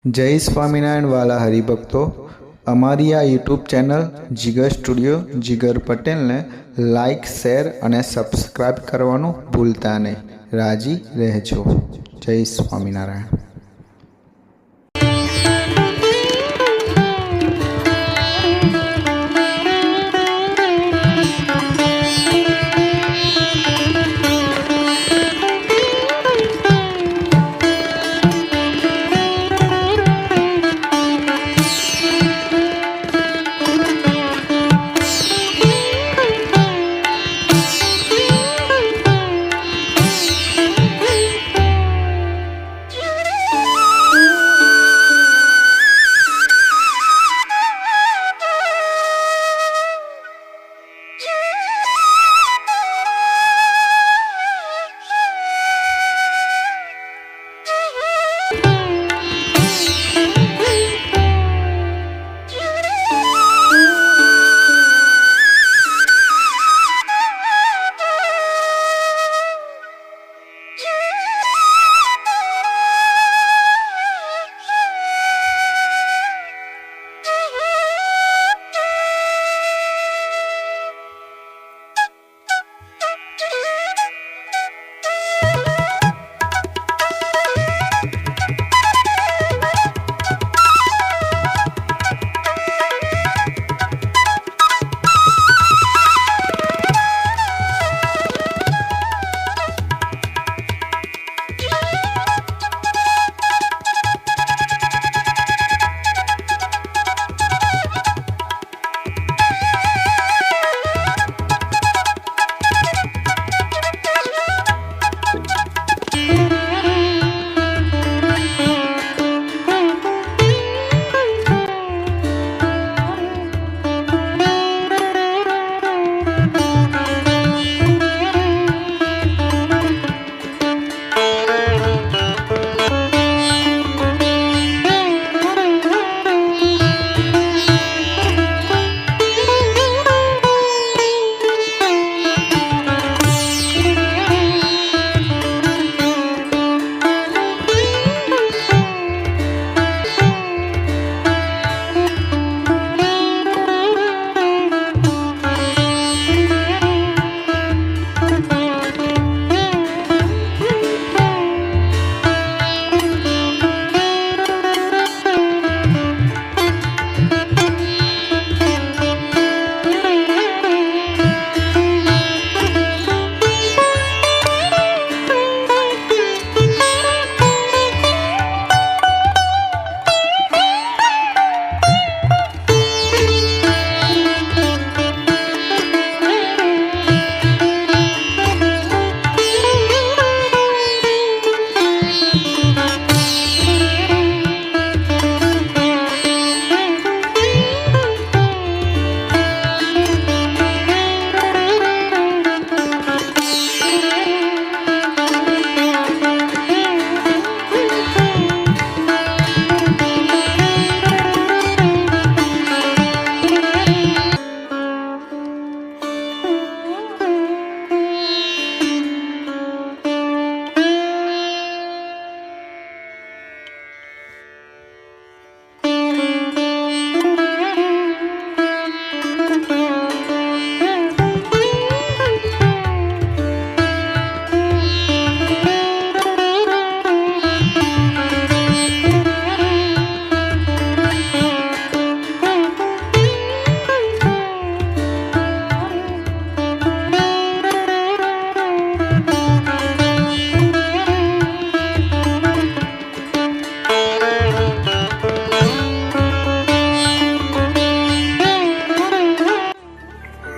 जय स्वामीनारायण वाला हरिभक्तों, अमारी आ यूट्यूब चैनल जिगर स्टूडियो जिगर पटेल ने लाइक शेर और सब्सक्राइब करवानुं भूलता नहीं। राजी रहजो। जय स्वामीनारायण।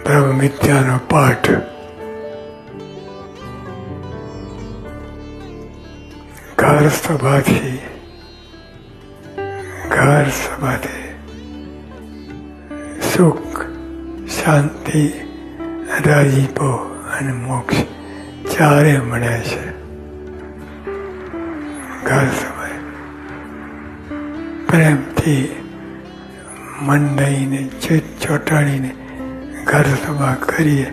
ब्रह्म मिथ्यानो पाठ घर सभाथी सुख शांति राजीपो અને મોક્ષ ચારે મળે છે। ઘર સભાએ પ્રેમથી મન દઈને ચોટાડીને घर सभा करिए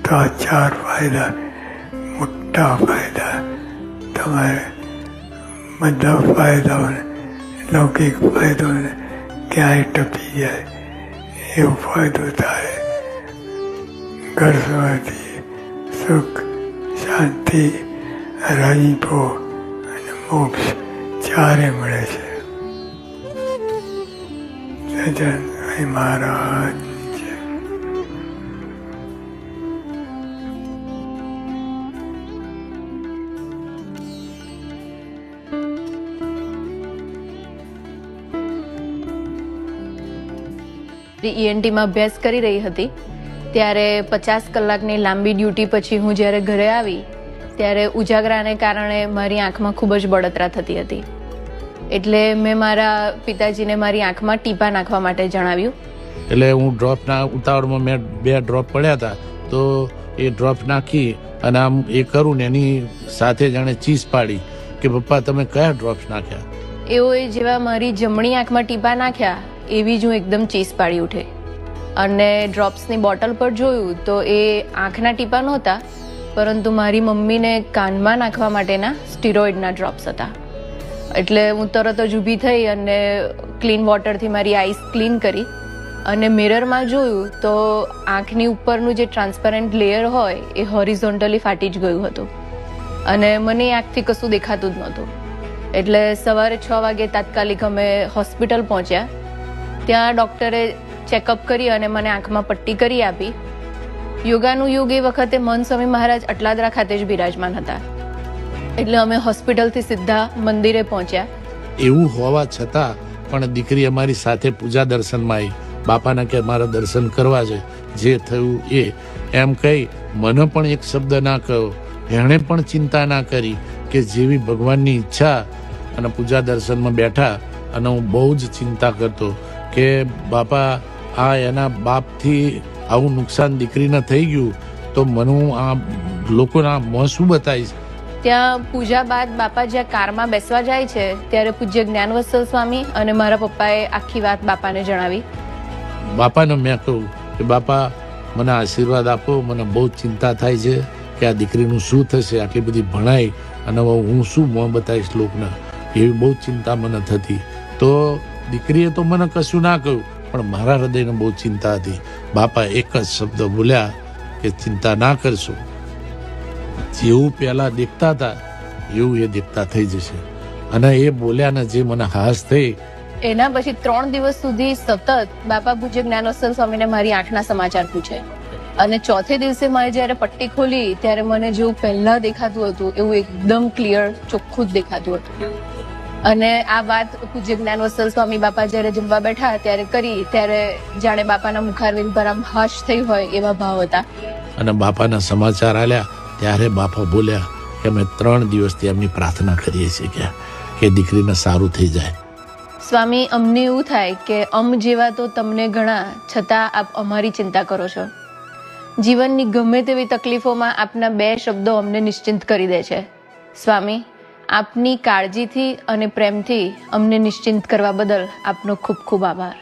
तो आ चार फायदा मोटा फायदा तमारे बड़ा फायदा લૌકિક ફાયદો ને ક્યાંય ટપી જાય એવો ફાયદો થાય. ઘર સવારથી સુખ, શાંતિ, રાજીપો અને મોક્ષ ચારે મળે છે. સજન મહારાજ છે. ENTમાં અભ્યાસ કરી રહી હતી ત્યારે 50 કલાકની લાંબી ડ્યુટી પછી હું જ્યારે ઘરે આવી ત્યારે ઉજાગરાને કારણે મારી આંખમાં ખૂબ જ બળતરા થતી હતી. એટલે મેં મારા પિતાજીને મારી આંખમાં ટીપા નાખવા માટે જણાવ્યું. એટલે હું ડ્રોપના ઉતાવળમાં મેં 2 ડ્રોપ પડ્યા હતા, તો એ ડ્રોપ નાખી અને આમ એ કરું ને એની સાથે જાણે ચીસ પાડી કે પપ્પા તમે કયા ડ્રોપ્સ નાખ્યા. એઓએ જેવા મારી જમણી આંખમાં ટીપા નાખ્યા એવી જ હું એકદમ ચીસ પાડી ઉઠે અને ડ્રોપ્સની બોટલ પર જોયું તો એ આંખના ટીપા નહોતા, પરંતુ મારી મમ્મીને કાનમાં નાખવા માટેના સ્ટીરોઇડના ડ્રોપ્સ હતા. એટલે હું તરત જ ઊભી થઈ અને ક્લીન વોટરથી મારી આઈસ ક્લીન કરી અને મિરરમાં જોયું તો આંખની ઉપરનું જે ટ્રાન્સપરન્ટ લેયર હોય એ હોરિઝોન્ટલી ફાટી જ ગયું હતું અને મને આંખથી કશું દેખાતું જ નહોતું. એટલે સવારે 6 વાગે તાત્કાલિક અમે હોસ્પિટલ પહોંચ્યા. ત્યાં ડૉક્ટરે ચેકઅપ કરી અને મને આંખમાં પટ્ટી કરી આપી. યોગાનું યુગ એ વખતે મહંત સ્વામી મહારાજ અટલાદરા ખાતે જ બિરાજમાન હતા. એટલે અમે હોસ્પિટલથી સીધા મંદિરે પહોંચ્યા. એવું હોવા છતાં પણ દીકરી અમારી સાથે પૂજા દર્શનમાં આવી. બાપાના કે મારા દર્શન કરવા છે, જે થયું એ એમ કહી મને પણ એક શબ્દ ના કહ્યો. એણે પણ ચિંતા ના કરી કે જેવી ભગવાનની ઈચ્છા. અને પૂજા દર્શનમાં બેઠા અને હું બહુ જ ચિંતા કરતો કે બાપા આ એના બાપથી આવું નુકસાન દીકરીને થઈ ગયું તો મને હું આ લોકોના મોં શું બતાવીશ. ત્યાં પૂજા બાદ બાપા જ્યાં કારમાં બેસવા જાય છે ત્યારે પૂજ્ય જ્ઞાનવત્સલ સ્વામી અને મારા પપ્પાએ આખી વાત બાપાને જણાવી. બાપાને મેં કહ્યું કે બાપા મને આશીર્વાદ આપો, મને બહુ ચિંતા થાય છે કે આ દીકરીનું શું થશે, આટલી બધી ભણાઈ અને હું શું મોં બતાવીશ લોકોને, એવી બહુ ચિંતા મને થતી. તો દીકરીએ તો મને કશું ના કહ્યું પણ મારા હૃદયને બહુ ચિંતા હતી. બાપા એક જ શબ્દ બોલ્યા કે ચિંતા ના કરશો, જેવું પહેલા દેખતા હતા એવું એ દેખતા થઈ જશે. અને એ બોલ્યા ને જે મને હાશ થઈ. એના પછી 3 દિવસ સુધી સતત બાપા પૂજ્ય જ્ઞાનવત્સલ સ્વામીને મારી આંખના સમાચાર પૂછે અને ચોથે દિવસે મારે જ્યારે પટ્ટી ખોલી ત્યારે મને જેવું પહેલા દેખાતું હતું એવું એકદમ ક્લિયર ચોખ્ખું જ દેખાતું હતું. અને આ વાત પૂજ્ય જ્ઞાનવત્સલ સ્વામી બાપા જ્યારે જમવા બેઠા ત્યારે કરી ત્યારે જાણે બાપાના મુખારવિંદ પર આમ હાશ થઈ હોય એવા ભાવ હતા. અને બાપાના સમાચાર આલ્યા ત્યારે બાપા બોલ્યા કે અમે 3 દિવસથી એમની પ્રાર્થના કરીએ છીએ કે દીકરીને સારું થઈ જાય. સ્વામી, અમને એવું થાય કે જેવા તો તમને ઘણા, છતાં આપ અમારી ચિંતા કરો છો. જીવનની ગમે તેવી તકલીફોમાં આપના 2 શબ્દો અમને નિશ્ચિંત કરી દે છે. સ્વામી, આપની કાળજીથી અને પ્રેમથી અમને નિશ્ચિંત કરવા બદલ આપનો ખૂબ ખૂબ આભાર.